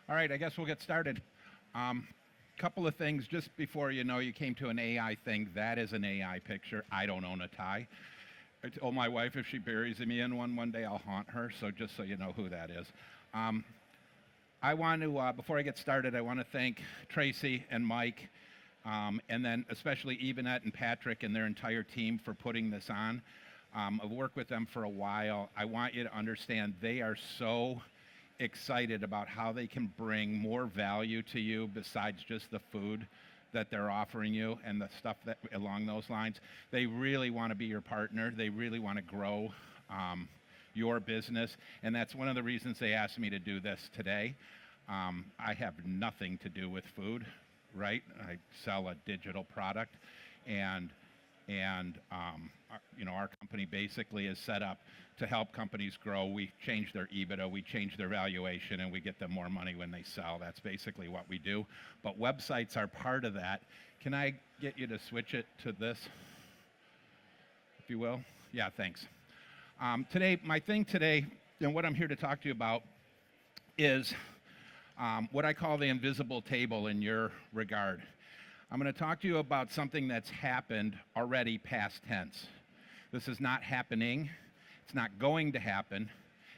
All right, I guess we'll get started. Couple of things just before you know you came to an AI thing. That is an AI picture. I don't own a tie. I told my wife if she buries me in one day, I'll haunt her. So just so you know who that is. I want to, before I get started, I want to thank Tracy and Mike, and then especially Evanette and Patrick and their entire team for putting this on. I've worked with them for a while. I want you to understand they are so excited about how they can bring more value to you besides just the food that they're offering you and the stuff that along those lines. They really want to be your partner. They really want to grow your business, and that's one of the reasons they asked me to do this today. I have nothing to do with food, right? I sell a digital product, and our company basically is set up to help companies grow. We change their EBITDA, we change their valuation, and we get them more money when they sell. That's basically what we do. But websites are part of that. Can I get you to switch it to this, if you will? Yeah, thanks. My thing today, and what I'm here to talk to you about, is what I call the invisible table in your regard. I'm going to talk to you about something that's happened already past tense. This is not happening. It's not going to happen.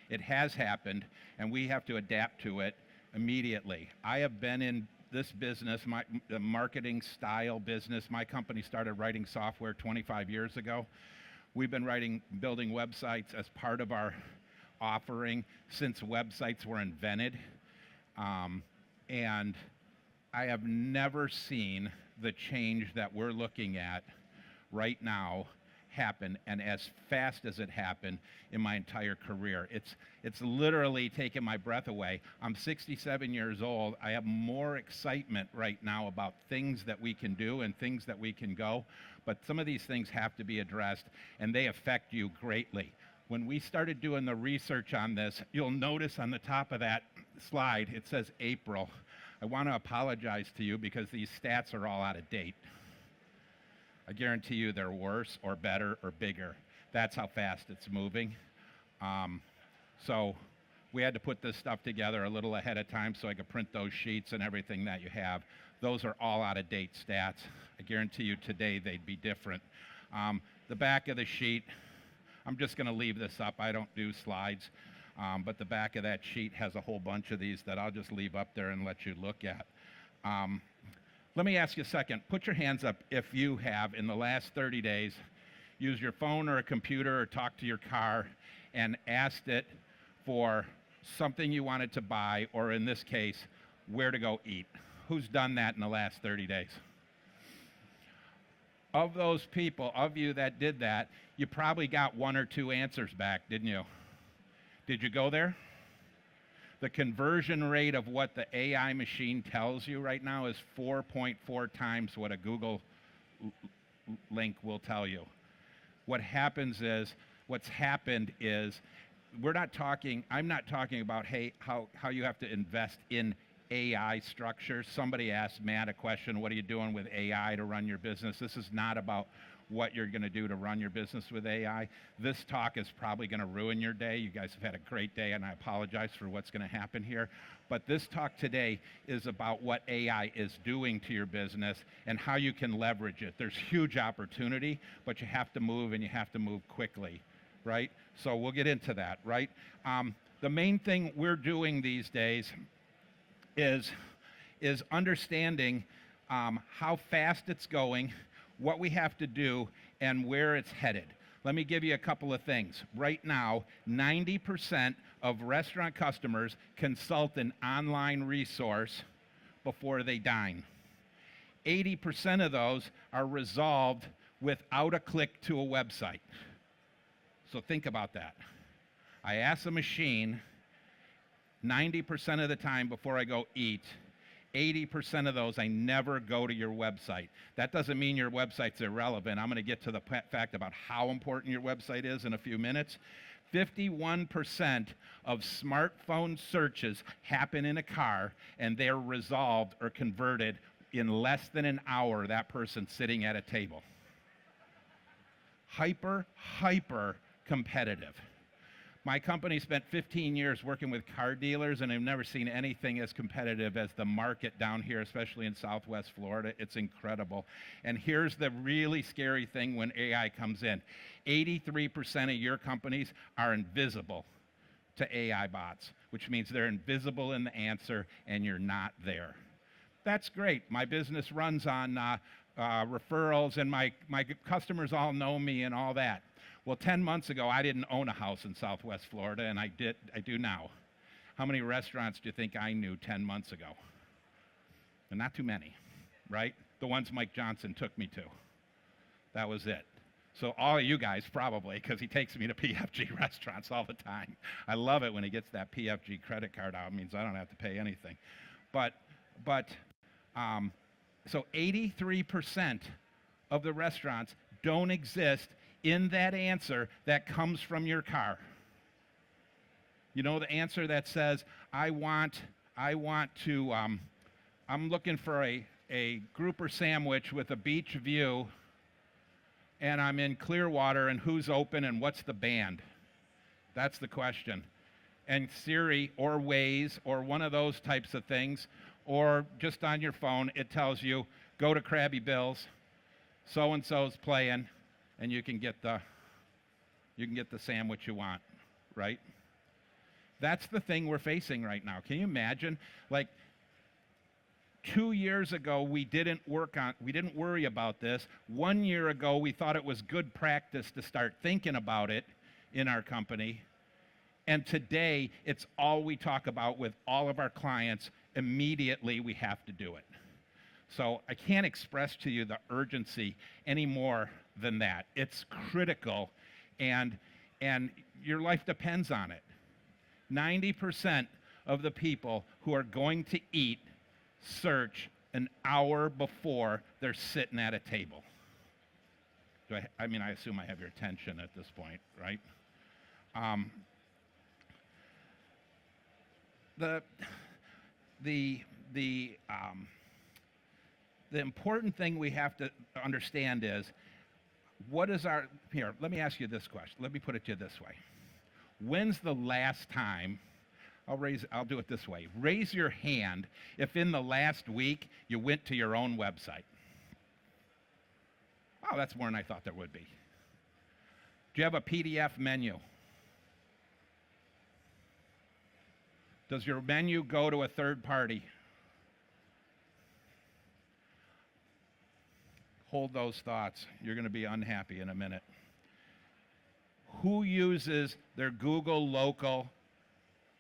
It has happened, and we have to adapt to it immediately. I have been in this business, the marketing style business. My company started writing software 25 years ago. We've been building websites as part of our offering since websites were invented. And I have never seen the change that we're looking at right now happen, and as fast as it happened in my entire career. It's literally taken my breath away. I'm 67 years old. I have more excitement right now about things that we can do and things that we can go, but some of these things have to be addressed, and they affect you greatly. When we started doing the research on this, you'll notice on the top of that slide, it says April. I want to apologize to you because these stats are all out of date. I guarantee you they're worse or better or bigger. That's how fast it's moving. So we had to put this stuff together a little ahead of time so I could print those sheets and everything that you have. Those are all out of date stats. I guarantee you today they'd be different. The back of the sheet, I'm just going to leave this up. I don't do slides. But the back of that sheet has a whole bunch of these that I'll just leave up there and let you look at. Let me ask you a second. Put your hands up if you have, in the last 30 days, used your phone or a computer or talked to your car and asked it for something you wanted to buy, or in this case, where to go eat. Who's done that in the last 30 days? Of those people, of you that did that, you probably got one or two answers back, didn't you? Did you go there? The conversion rate of what the AI machine tells you right now is 4.4 times what a Google link will tell you. What's happened is, I'm not talking about, hey, how you have to invest in AI structures. Somebody asked Matt a question, what are you doing with AI to run your business? This is not about what you're going to do to run your business with AI. This talk is probably going to ruin your day. You guys have had a great day, and I apologize for what's going to happen here. But this talk today is about what AI is doing to your business and how you can leverage it. There's huge opportunity, but you have to move, and you have to move quickly, right? So we'll get into that, right? The main thing we're doing these days is understanding how fast it's going, what we have to do, and where it's headed. Let me give you a couple of things. Right now, 90% of restaurant customers consult an online resource before they dine. 80% of those are resolved without a click to a website. So think about that. I ask the machine 90% of the time before I go eat. 80% of those, I never go to your website. That doesn't mean your website's irrelevant. I'm going to get to the fact about how important your website is in a few minutes. 51% of smartphone searches happen in a car, and they're resolved or converted in less than an hour, that person sitting at a table. Hyper competitive. My company spent 15 years working with car dealers, and I've never seen anything as competitive as the market down here, especially in Southwest Florida. It's incredible. And here's the really scary thing when AI comes in. 83% of your companies are invisible to AI bots, which means they're invisible in the answer and you're not there. That's great. My business runs on referrals, and my customers all know me and all that. Well, 10 months ago, I didn't own a house in Southwest Florida, and I do now. How many restaurants do you think I knew 10 months ago? And not too many, right? The ones Mike Johnson took me to. That was it. So all of you guys probably, because he takes me to PFG restaurants all the time. I love it when he gets that PFG credit card out. It means I don't have to pay anything. So 83% of the restaurants don't exist in that answer that comes from your car. You know, the answer that says, I'm looking for a grouper sandwich with a beach view, and I'm in Clearwater, and who's open and what's the band? That's the question. And Siri or Waze or one of those types of things, or just on your phone, it tells you, go to Krabby Bill's, so-and-so's playing, and you can get the sandwich you want, right? That's the thing we're facing right now. Can you imagine? Like 2 years ago, we didn't worry about this. 1 year ago, we thought it was good practice to start thinking about it in our company. And today, it's all we talk about with all of our clients. Immediately, we have to do it. So I can't express to you the urgency any more than that. It's critical, and your life depends on it. 90% of the people who are going to eat search an hour before they're sitting at a table. I assume I have your attention at this point, right? The important thing we have to understand is, here, let me ask you this question. Let me put it to you this way. When's the last time, I'll do it this way. Raise your hand if in the last week you went to your own website. Wow, that's more than I thought there would be. Do you have a PDF menu? Does your menu go to a third party? Hold those thoughts. You're going to be unhappy in a minute. Who uses their Google Local,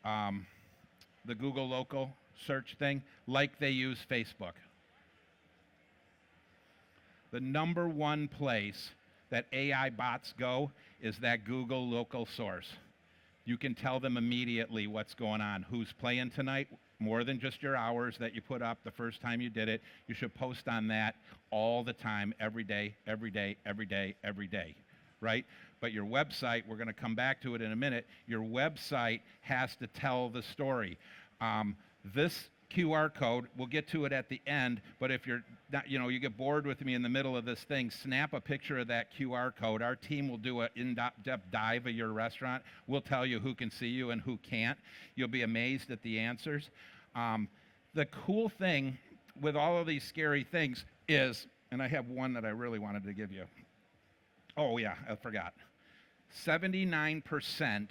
the Google Local search thing, like they use Facebook? The number one place that AI bots go is that Google Local source. You can tell them immediately what's going on, who's playing tonight, more than just your hours that you put up the first time you did it. You should post on that all the time, every day, every day, every day, every day, right? But your website, we're going to come back to it in a minute, your website has to tell the story. This QR code, we'll get to it at the end, but if you're not, you get bored with me in the middle of this thing, snap a picture of that QR code. Our team will do an in-depth dive of your restaurant. We'll tell you who can see you and who can't. You'll be amazed at the answers. The cool thing with all of these scary things is, and I have one that I really wanted to give you. Oh yeah, I forgot. 79%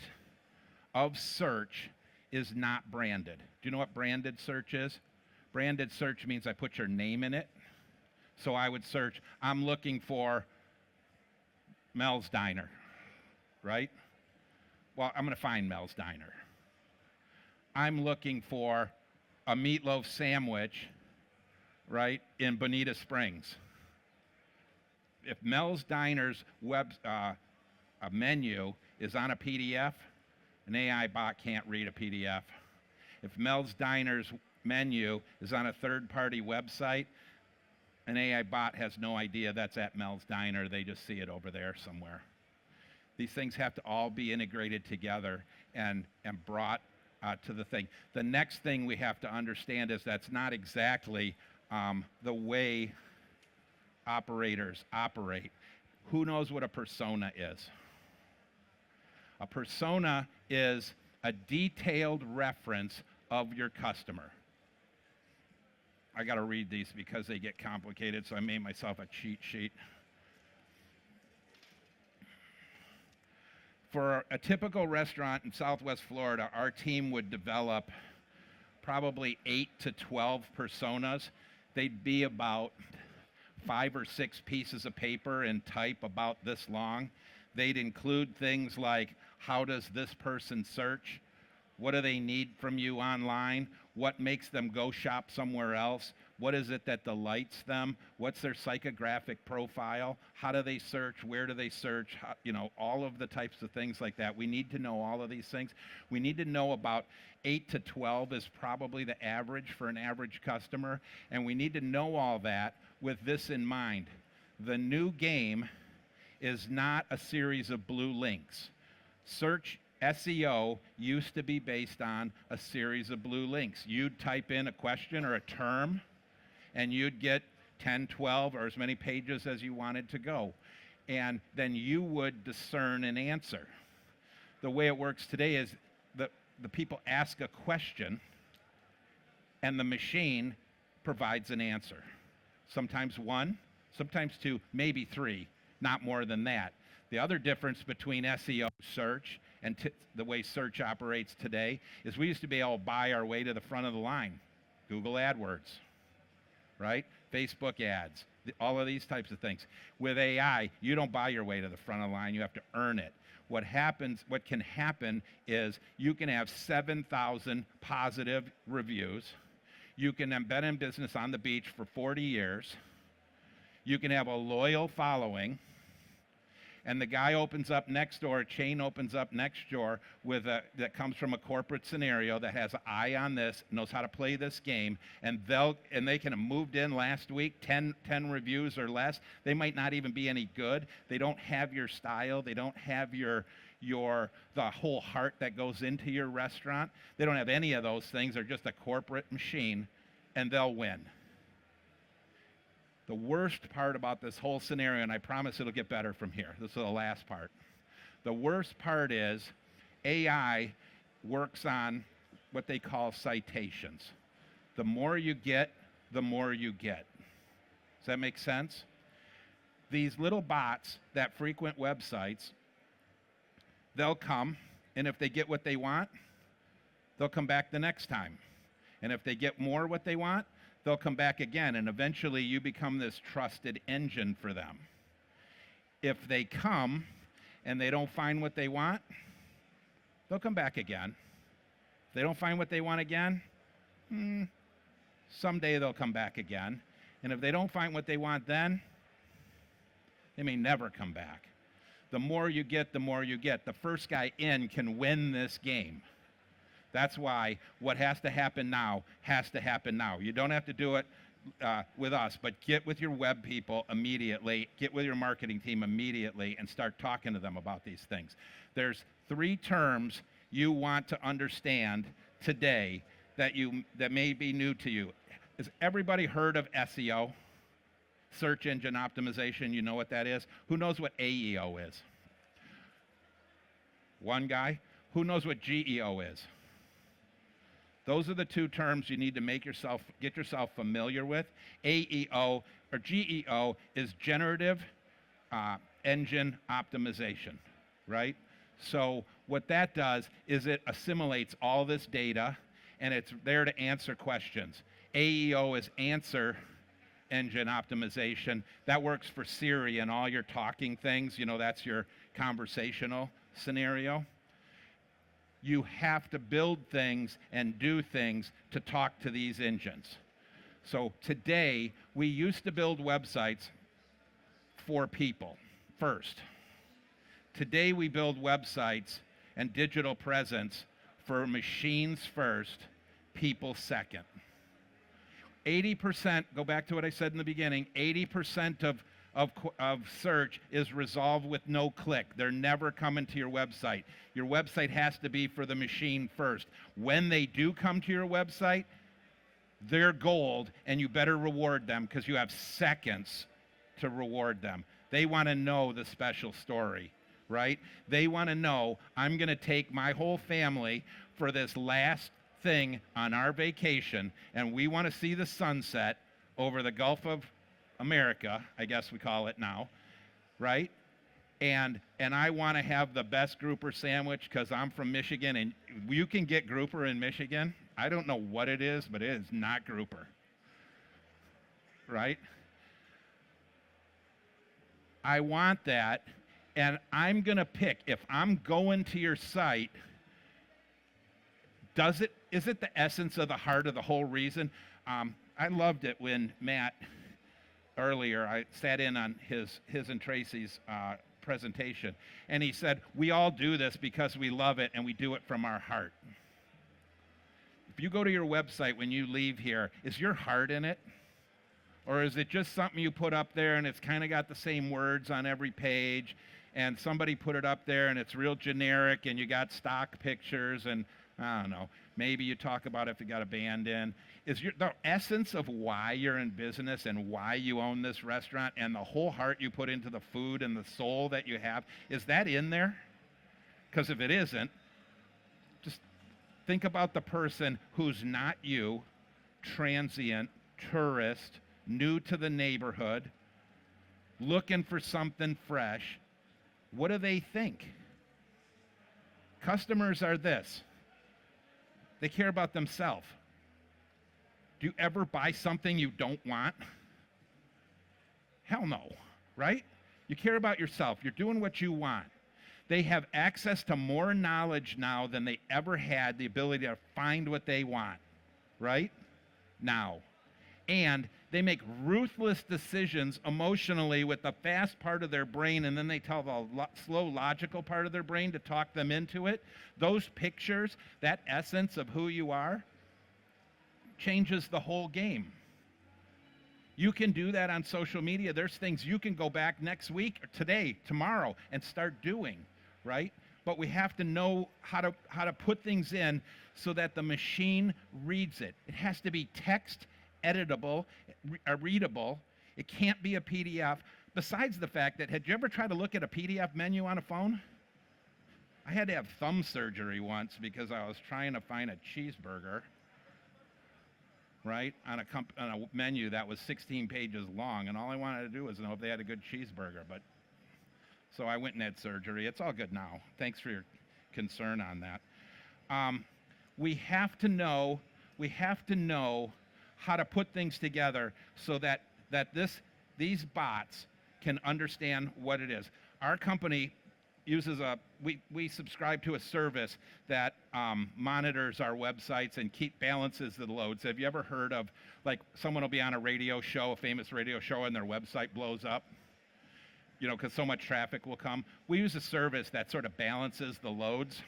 of search is not branded. Do you know what branded search is? Branded search means I put your name in it. So I would search, I'm looking for Mel's Diner, right? Well, I'm going to find Mel's Diner. I'm looking for a meatloaf sandwich, right, in Bonita Springs. If Mel's Diner's a menu is on a PDF, an AI bot can't read a PDF. If Mel's Diner's menu is on a third-party website, an AI bot has no idea that's at Mel's Diner. They just see it over there somewhere. These things have to all be integrated together and brought to the thing. The next thing we have to understand is that's not exactly the way operators operate. Who knows what a persona is? A persona is a detailed reference of your customer. I got to read these because they get complicated, so I made myself a cheat sheet. For a typical restaurant in Southwest Florida, our team would develop probably 8 to 12 personas. They'd be about 5 or 6 pieces of paper and type about this long. They'd include things like, how does this person search? What do they need from you online? What makes them go shop somewhere else? What is it that delights them? What's their psychographic profile? How do they search? Where do they search? How, all of the types of things like that. We need to know all of these things. We need to know about 8 to 12 is probably the average for an average customer. And we need to know all that with this in mind. The new game is not a series of blue links. Search SEO used to be based on a series of blue links. You'd type in a question or a term, and you'd get 10, 12, or as many pages as you wanted to go. And then you would discern an answer. The way it works today is the people ask a question, and the machine provides an answer. Sometimes 1, sometimes 2, maybe 3, not more than that. The other difference between SEO search and the way search operates today is we used to be able to buy our way to the front of the line. Google AdWords, right? Facebook ads, all of these types of things. With AI, you don't buy your way to the front of the line, you have to earn it. What can happen is you can have 7,000 positive reviews. You can have been in business on the beach for 40 years. You can have a loyal following. And the guy opens up next door, a chain opens up next door that comes from a corporate scenario that has an eye on this, knows how to play this game, and they can have moved in last week, 10 reviews or less. They might not even be any good. They don't have your style. They don't have the whole heart that goes into your restaurant. They don't have any of those things. They're just a corporate machine, and they'll win. The worst part about this whole scenario, and I promise it'll get better from here. This is the last part. The worst part is AI works on what they call citations. The more you get, the more you get. Does that make sense? These little bots that frequent websites, they'll come, and if they get what they want, they'll come back the next time. And if they get more what they want, they'll come back again, and eventually you become this trusted engine for them. If they come and they don't find what they want, they'll come back again. If they don't find what they want again, someday they'll come back again. And if they don't find what they want then, they may never come back. The more you get, the more you get. The first guy in can win this game. That's why what has to happen now has to happen now. You don't have to do it with us, but get with your web people immediately, get with your marketing team immediately, and start talking to them about these things. There's 3 terms you want to understand today that may be new to you. Has everybody heard of SEO? Search engine optimization, you know what that is? Who knows what AEO is? One guy. Who knows what GEO is? Those are the 2 terms you need to get yourself familiar with. AEO or GEO is generative engine optimization, right? So what that does is it assimilates all this data, and it's there to answer questions. AEO is answer engine optimization. That works for Siri and all your talking things. That's your conversational scenario. You have to build things and do things to talk to these engines. So today, we used to build websites for people first. Today, we build websites and digital presence for machines first, people second. 80%, go back to what I said in the beginning, 80% of search is resolved with no click. They're never coming to your website. Your website has to be for the machine first. When they do come to your website, they're gold, and you better reward them because you have seconds to reward them. They want to know the special story. right? They want to know, I'm going to take my whole family for this last thing on our vacation, and we want to see the sunset over the Gulf of America, I guess we call it now, right? And I want to have the best grouper sandwich because I'm from Michigan, and you can get grouper in Michigan. I don't know what it is, but it is not grouper, right? I want that, and I'm going to pick, if I'm going to your site, is it the essence of the heart of the whole reason? I loved it when Matt, earlier, I sat in on his and Tracy's presentation, and he said, we all do this because we love it and we do it from our heart. If you go to your website when you leave here, is your heart in it? Or is it just something you put up there and it's kind of got the same words on every page, and somebody put it up there and it's real generic and you got stock pictures, and I don't know, maybe you talk about if you got a band in. Is the essence of why you're in business and why you own this restaurant and the whole heart you put into the food and the soul that you have, is that in there? Because if it isn't, just think about the person who's not you, transient, tourist, new to the neighborhood, looking for something fresh. What do they think? Customers are this. They care about themselves. Do you ever buy something you don't want? Hell no, right? You care about yourself. You're doing what you want. They have access to more knowledge now than they ever had the ability to find what they want, right? Now. And they make ruthless decisions emotionally with the fast part of their brain, and then they tell the slow logical part of their brain to talk them into it. Those pictures, that essence of who you are, changes the whole game. You can do that on social media. There's things you can go back next week or today, tomorrow, and start doing, right? But we have to know how to put things in so that the machine reads it. It has to be text editable, readable. It can't be a PDF. Besides the fact that, had you ever tried to look at a PDF menu on a phone? I had to have thumb surgery once because I was trying to find a cheeseburger, right, on a menu that was 16 pages long, and all I wanted to do was know if they had a good cheeseburger. But so I went and had surgery. It's all good now. Thanks for your concern on that. We have to know how to put things together so that these bots can understand what it is. Our company uses we subscribe to a service that monitors our websites and balances the loads. Have you ever heard of, like, someone will be on a radio show, a famous radio show, and their website blows up? You know, because so much traffic will come. We use a service that sort of balances the loads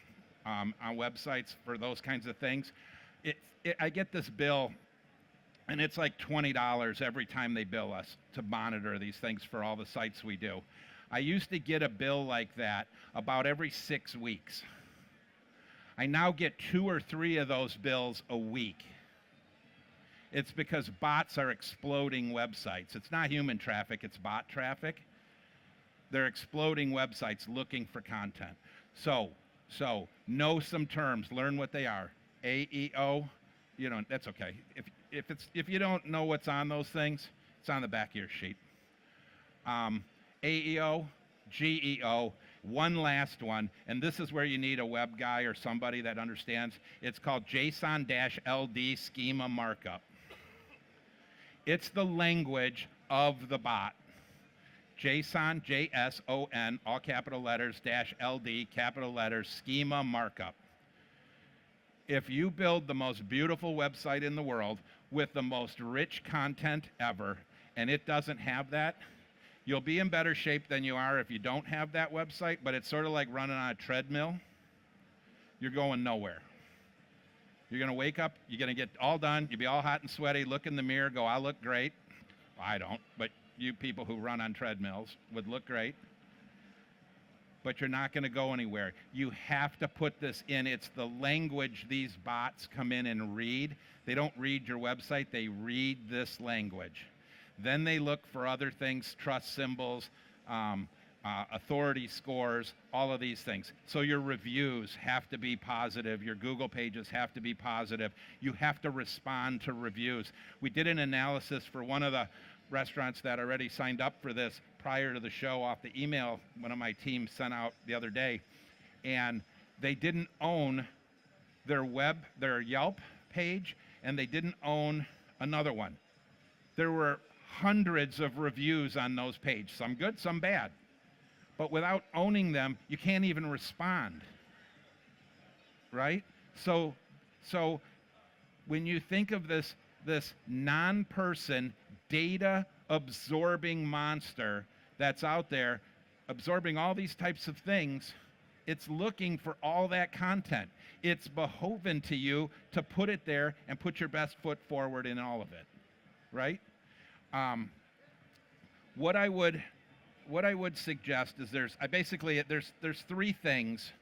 on websites for those kinds of things. I get this bill, and it's like $20 every time they bill us to monitor these things for all the sites we do. I used to get a bill like that about every 6 weeks. I now get 2 or 3 of those bills a week. It's because bots are exploding websites. It's not human traffic, it's bot traffic. They're exploding websites looking for content. So know some terms, learn what they are. AEO, that's okay. If you don't know what's on those things, it's on the back of your sheet. AEO, GEO, one last one, and this is where you need a web guy or somebody that understands. It's called JSON-LD schema markup. It's the language of the bot. JSON, JSON, all capital letters, -LD, capital letters, schema markup. If you build the most beautiful website in the world with the most rich content ever, and it doesn't have that, you'll be in better shape than you are if you don't have that website, but it's sort of like running on a treadmill. You're going nowhere. You're going to wake up, you're going to get all done, you'll be all hot and sweaty, look in the mirror, go, I look great. Well, I don't, but you people who run on treadmills would look great. But you're not going to go anywhere. You have to put this in. It's the language these bots come in and read. They don't read your website, they read this language. Then they look for other things, trust symbols, authority scores, all of these things. So your reviews have to be positive. Your Google pages have to be positive. You have to respond to reviews. We did an analysis for one of the restaurants that already signed up for this prior to the show off the email one of my team sent out the other day. And they didn't own their Yelp page, and they didn't own another one. There were hundreds of reviews on those pages, some good, some bad. But without owning them, you can't even respond, right? So when you think of this non-person, data-absorbing monster that's out there, absorbing all these types of things, it's looking for all that content. It's behoven to you to put it there and put your best foot forward in all of it, right? What I would suggest is there's three things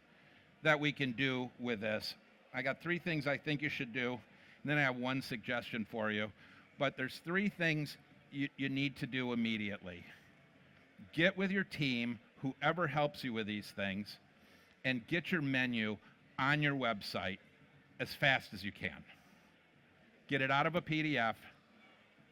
that we can do with this. I got three things I think you should do, and then I have one suggestion for you. But there's three things you need to do immediately. Get with your team, whoever helps you with these things, and get your menu on your website as fast as you can. Get it out of a PDF.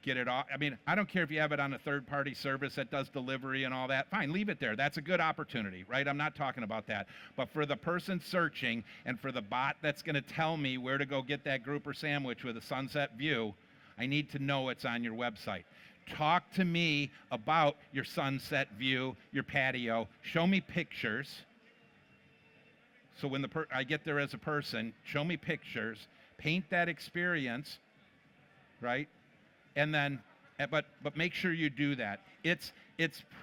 Get it off. I mean, I don't care if you have it on a third-party service that does delivery and all that. Fine, leave it there. That's a good opportunity, right? I'm not talking about that. But for the person searching and for the bot that's going to tell me where to go get that grouper sandwich with a sunset view, I need to know it's on your website. Talk to me about your sunset view, your patio. Show me pictures. So when I get there as a person, show me pictures. Paint that experience, right? And then, but make sure you do that. It's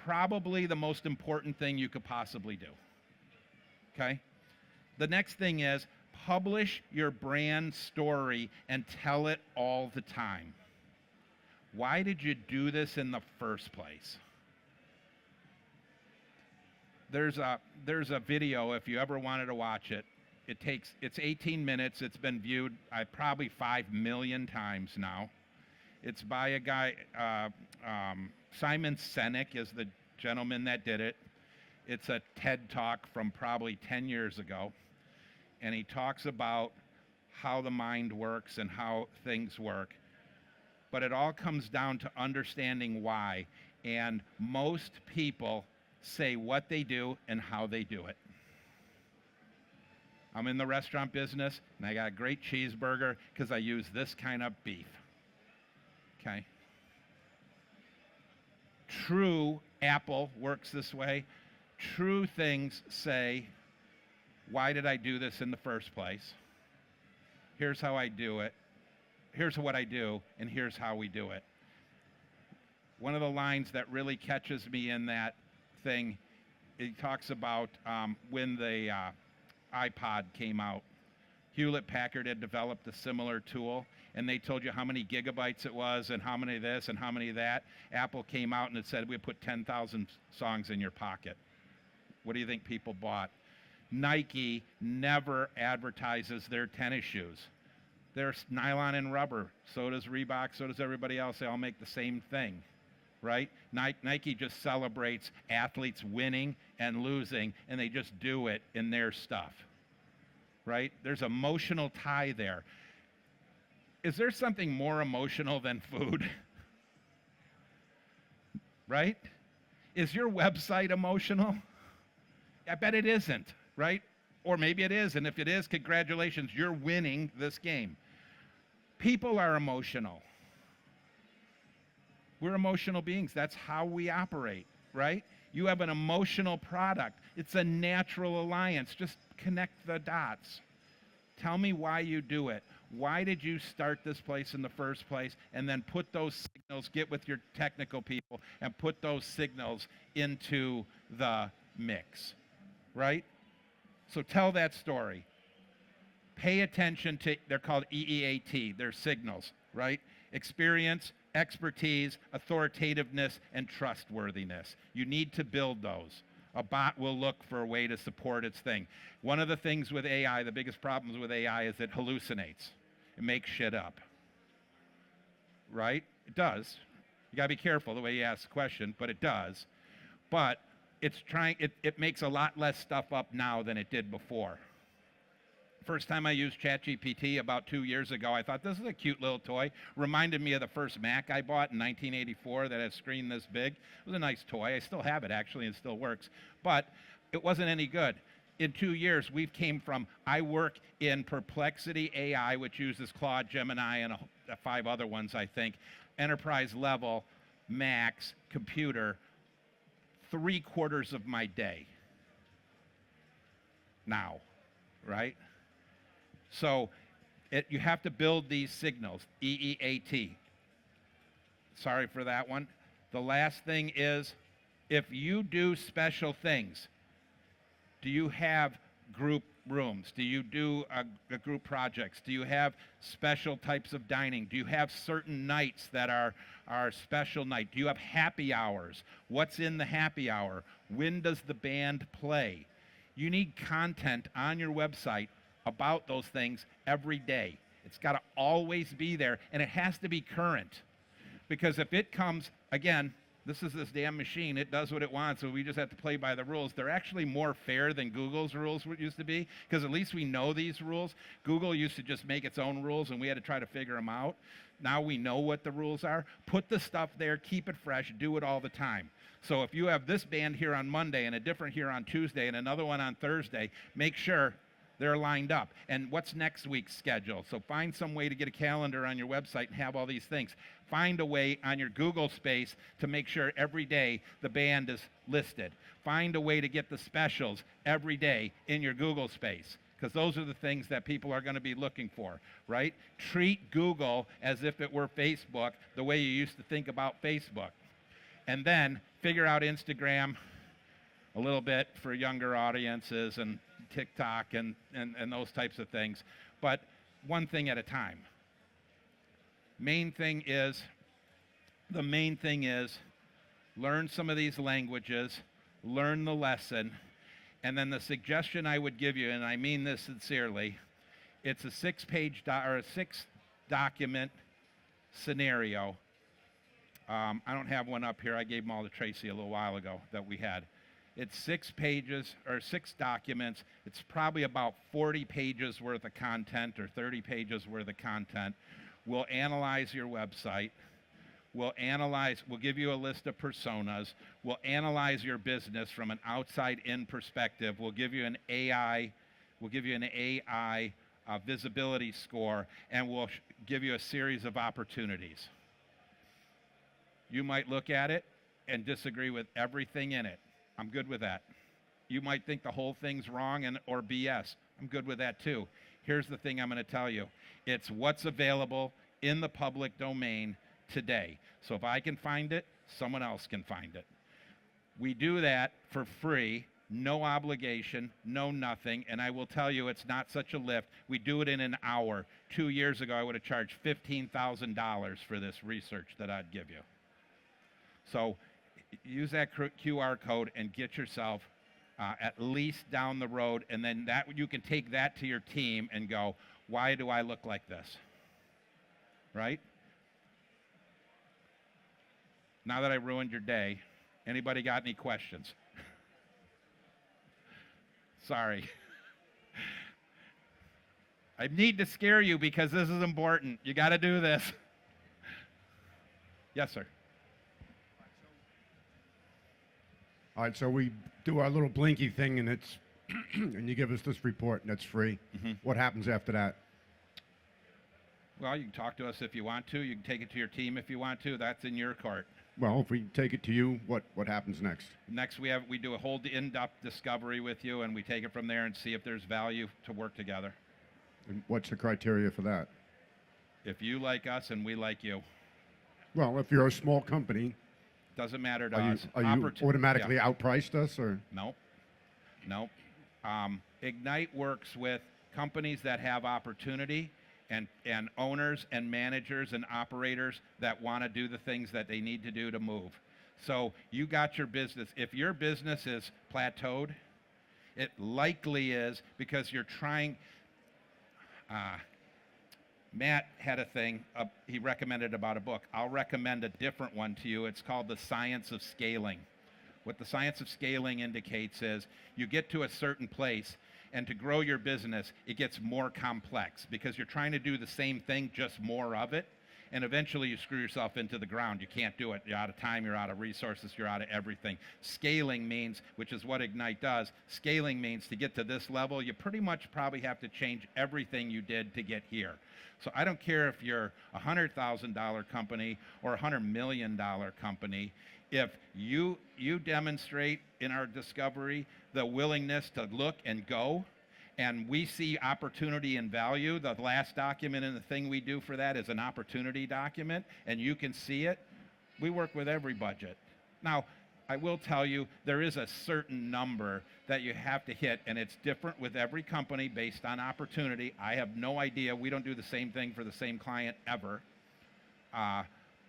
probably the most important thing you could possibly do. Okay? The next thing is publish your brand story and tell it all the time. Why did you do this in the first place? There's a video if you ever wanted to watch it. It's 18 minutes. It's been viewed probably 5 million times now. It's by a guy, Simon Sinek is the gentleman that did it. It's a TED Talk from probably 10 years ago. And he talks about how the mind works and how things work. But it all comes down to understanding why. And most people say what they do and how they do it. I'm in the restaurant business, and I got a great cheeseburger because I use this kind of beef. Okay. True Apple works this way. True things say, why did I do this in the first place? Here's how I do it. Here's what I do, and here's how we do it. One of the lines that really catches me in that thing, it talks about when the iPod came out. Hewlett-Packard had developed a similar tool, and they told you how many gigabytes it was and how many this and how many that. Apple came out and it said, we put 10,000 songs in your pocket. What do you think people bought? Nike never advertises their tennis shoes. They're nylon and rubber. So does Reebok, so does everybody else. They all make the same thing, right? Nike just celebrates athletes winning and losing, and they just do it in their stuff, right? There's emotional tie there. Is there something more emotional than food? Right? Is your website emotional? I bet it isn't, right? Or maybe it is, and if it is, congratulations, you're winning this game. People are emotional. We're emotional beings. That's how we operate, right? You have an emotional product. It's a natural alliance. Just connect the dots. Tell me why you do it. Why did you start this place in the first place? And then put those signals, get with your technical people, and put those signals into the mix, right? So tell that story. Pay attention to, they're called EEAT, they're signals, right? Experience, expertise, authoritativeness, and trustworthiness. You need to build those. A bot will look for a way to support its thing. One of the things with AI, the biggest problems with AI is it hallucinates. It makes shit up, right? It does. You gotta be careful the way you ask the question, but it does. But it makes a lot less stuff up now than it did before. First time I used ChatGPT about 2 years ago, I thought, this is a cute little toy. Reminded me of the first Mac I bought in 1984 that had a screen this big. It was a nice toy. I still have it, actually, and it still works. But it wasn't any good. In 2 years, we've came from, I work in Perplexity AI, which uses Claude, Gemini, and 5 other ones, I think. Enterprise level, Max, computer, 3/4 of my day now, right? So you have to build these signals, EEAT. Sorry for that one. The last thing is, if you do special things, do you have group rooms? Do you do a group projects? Do you have special types of dining? Do you have certain nights that are special night? Do you have happy hours? What's in the happy hour? When does the band play? You need content on your website about those things every day. It's got to always be there, and it has to be current. Because if it comes, again, this is this damn machine, it does what it wants, so we just have to play by the rules. They're actually more fair than Google's rules used to be, because at least we know these rules. Google used to just make its own rules, and we had to try to figure them out. Now we know what the rules are. Put the stuff there, keep it fresh, do it all the time. So if you have this band here on Monday and a different here on Tuesday and another one on Thursday, make sure they're lined up. And what's next week's schedule? So find some way to get a calendar on your website and have all these things. Find a way on your Google space to make sure every day the band is listed. Find a way to get the specials every day in your Google space, because those are the things that people are going to be looking for, right? Treat Google as if it were Facebook, the way you used to think about Facebook. And then figure out Instagram a little bit for younger audiences, and TikTok and those types of things, but one thing at a time. The main thing is learn some of these languages, learn the lesson, and then the suggestion I would give you, and I mean this sincerely, it's a 6-page or a 6-document scenario. I don't have one up here. I gave them all to Tracy a little while ago that we had. It's 6 pages or 6 documents. It's probably about 40 pages worth of content or 30 pages worth of content. We'll analyze your website. We'll give you a list of personas. We'll analyze your business from an outside-in perspective. We'll give you an AI visibility score, and we'll give you a series of opportunities. You might look at it and disagree with everything in it. I'm good with that. You might think the whole thing's wrong or BS. I'm good with that too. Here's the thing I'm going to tell you. It's what's available in the public domain today. So if I can find it, someone else can find it. We do that for free, no obligation, no nothing, and I will tell you it's not such a lift. We do it in an hour. 2 years ago, I would have charged $15,000 for this research that I'd give you. So use that QR code and get yourself at least down the road, and then you can take that to your team and go, why do I look like this? Right? Now that I ruined your day, anybody got any questions? Sorry. I need to scare you because this is important. You got to do this. Yes, sir. All right, so we do our little blinky thing, and it's and you give us this report, and it's free. Mm-hmm. What happens after that? Well, you can talk to us if you want to. You can take it to your team if you want to. That's in your court. Well, if we take it to you, what happens next? Next, we do a whole in-depth discovery with you, and we take it from there and see if there's value to work together. And what's the criteria for that? If you like us and we like you. Well, if you're a small company, doesn't matter to us. Are you automatically outpriced us, or? Nope. Ignite works with companies that have opportunity and owners and managers and operators that want to do the things that they need to do to move. So you got your business. If your business is plateaued, it likely is because you're trying. Matt had a thing, he recommended about a book. I'll recommend a different one to you. It's called The Science of Scaling. What the science of scaling indicates is you get to a certain place, and to grow your business, it gets more complex because you're trying to do the same thing, just more of it. And eventually you screw yourself into the ground. You can't do it. You're out of time, you're out of resources, you're out of everything. Scaling means, which is what Ignite does, scaling means to get to this level, you pretty much probably have to change everything you did to get here. So I don't care if you're a $100,000 company or a $100 million company, if you demonstrate in our discovery the willingness to look and go, and we see opportunity and value. The last document and the thing we do for that is an opportunity document, and you can see it. We work with every budget. Now, I will tell you, there is a certain number that you have to hit, and it's different with every company based on opportunity. I have no idea. We don't do the same thing for the same client ever.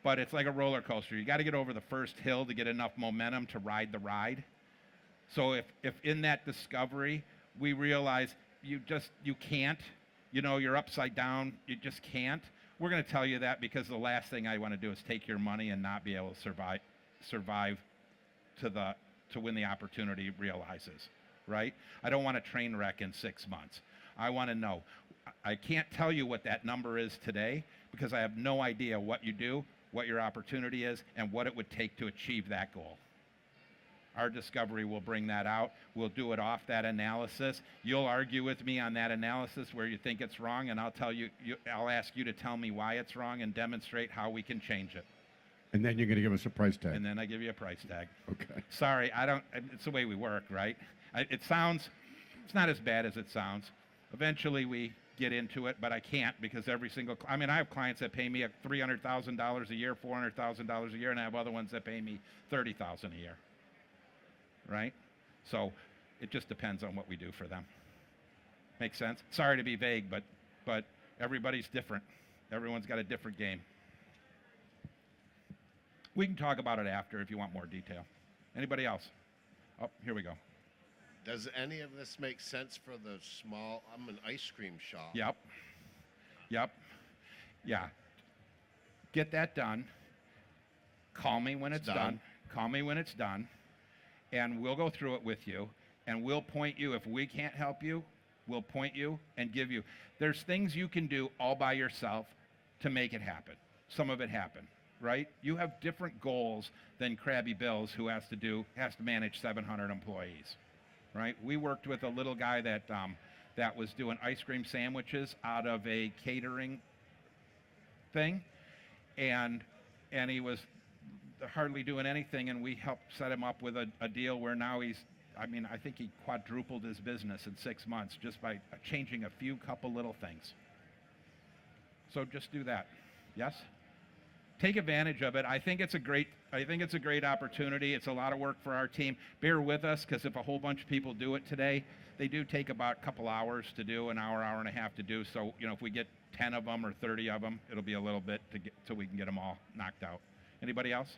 But it's like a roller coaster. You got to get over the first hill to get enough momentum to ride the ride. So if in that discovery, we realize you can't, you're upside down, you just can't. We're going to tell you that because the last thing I want to do is take your money and not be able to survive to when the opportunity realizes, right? I don't want a train wreck in 6 months. I want to know. I can't tell you what that number is today because I have no idea what you do, what your opportunity is, and what it would take to achieve that goal. Our discovery will bring that out. We'll do it off that analysis. You'll argue with me on that analysis where you think it's wrong, and I'll ask you to tell me why it's wrong and demonstrate how we can change it. And then you're going to give us a price tag. And then I give you a price tag. Okay. Sorry, it's the way we work, right? It's not as bad as it sounds. Eventually we get into it, but I can't because I have clients that pay me $300,000 a year, $400,000 a year, and I have other ones that pay me $30,000 a year. Right? So it just depends on what we do for them. Make sense? Sorry to be vague, but everybody's different. Everyone's got a different game. We can talk about it after if you want more detail. Anybody else? Oh, here we go. Does any of this make sense for the small, I'm an ice cream shop. Yep. Yeah. Get that done. Call me when it's done. Call me when it's done. And we'll go through it with you, and we'll point you. If we can't help you, we'll point you and give you. There's things you can do all by yourself to make it happen. Some of it happen, right? You have different goals than Krabby Bill's, who has to manage 700 employees, right? We worked with a little guy that was doing ice cream sandwiches out of a catering thing, and he was hardly doing anything, and we helped set him up with a deal where now I think he quadrupled his business in 6 months just by changing a couple little things. So just do that. Yes? Take advantage of it. I think it's a great opportunity. It's a lot of work for our team. Bear with us, because if a whole bunch of people do it today, they do take about a couple hours to do, an hour and a half to do. So, if we get 10 of them or 30 of them, it'll be a little bit till we can get them all knocked out. Anybody else?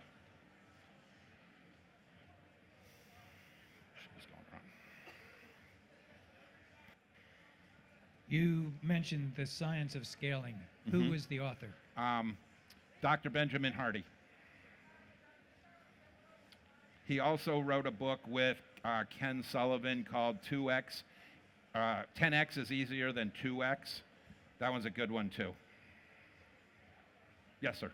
You mentioned the science of scaling. Mm-hmm. Who was the author? Dr. Benjamin Hardy. He also wrote a book with Ken Sullivan called 2X. 10X is easier than 2X. That one's a good one too. Yes, sir.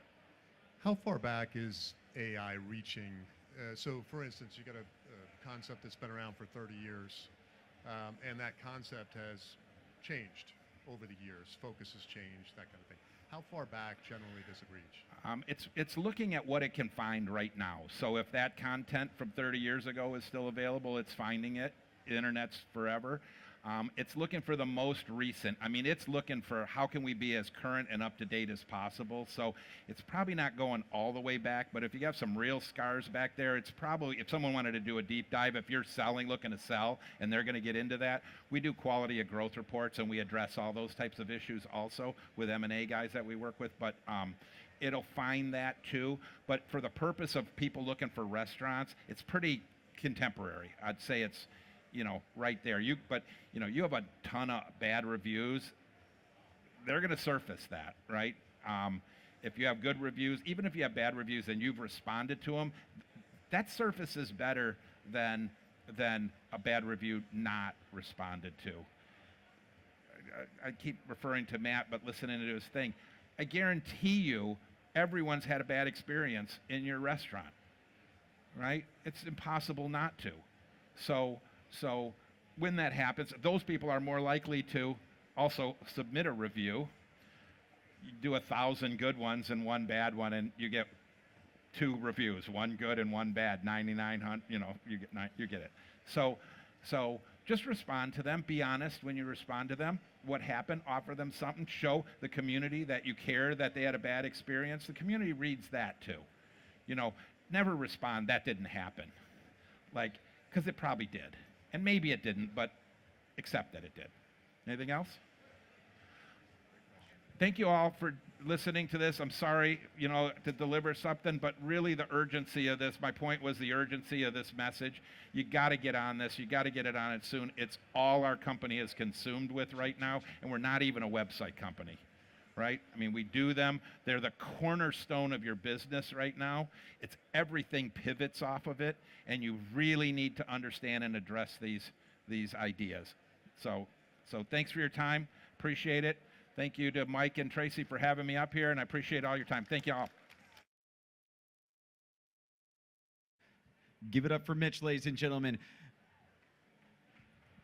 How far back is AI reaching? So, for instance, you got a concept that's been around for 30 years, and that concept has changed over the years. Focus has changed, that kind of thing. How far back generally does it reach? It's looking at what it can find right now. So if that content from 30 years ago is still available, it's finding it. The internet's forever. It's looking for the most recent. It's looking for how can we be as current and up to date as possible. So it's probably not going all the way back, but if you have some real scars back there, it's probably, if someone wanted to do a deep dive, if you're looking to sell, and they're going to get into that, we do quality of growth reports, and we address all those types of issues also with M&A guys that we work with, but it'll find that too. But for the purpose of people looking for restaurants, it's pretty contemporary. I'd say it's, right there. You have a ton of bad reviews. They're going to surface that, right? If you have good reviews, even if you have bad reviews and you've responded to them, that surfaces better than a bad review not responded to. I keep referring to Matt, but listening to his thing. I guarantee you everyone's had a bad experience in your restaurant, right? It's impossible not to. So when that happens, those people are more likely to also submit a review. You do 1,000 good ones and one bad one, and you get 2 reviews, one good and one bad, 9,900, you get it. So just respond to them. Be honest when you respond to them. What happened? Offer them something. Show the community that you care, that they had a bad experience. The community reads that too. Never respond, that didn't happen. Because it probably did. And maybe it didn't, but accept that it did. Anything else? Thank you all for listening to this. I'm sorry, to deliver something, but really the urgency of this, my point was the urgency of this message. You got to get on this. You got to get it on it soon. It's all our company is consumed with right now, and we're not even a website company, right? I mean, we do them. They're the cornerstone of your business right now. It's everything pivots off of it, and you really need to understand and address these ideas. So thanks for your time. Appreciate it. Thank you to Mike and Tracy for having me up here, and I appreciate all your time. Thank you all. Give it up for Mitch, ladies and gentlemen.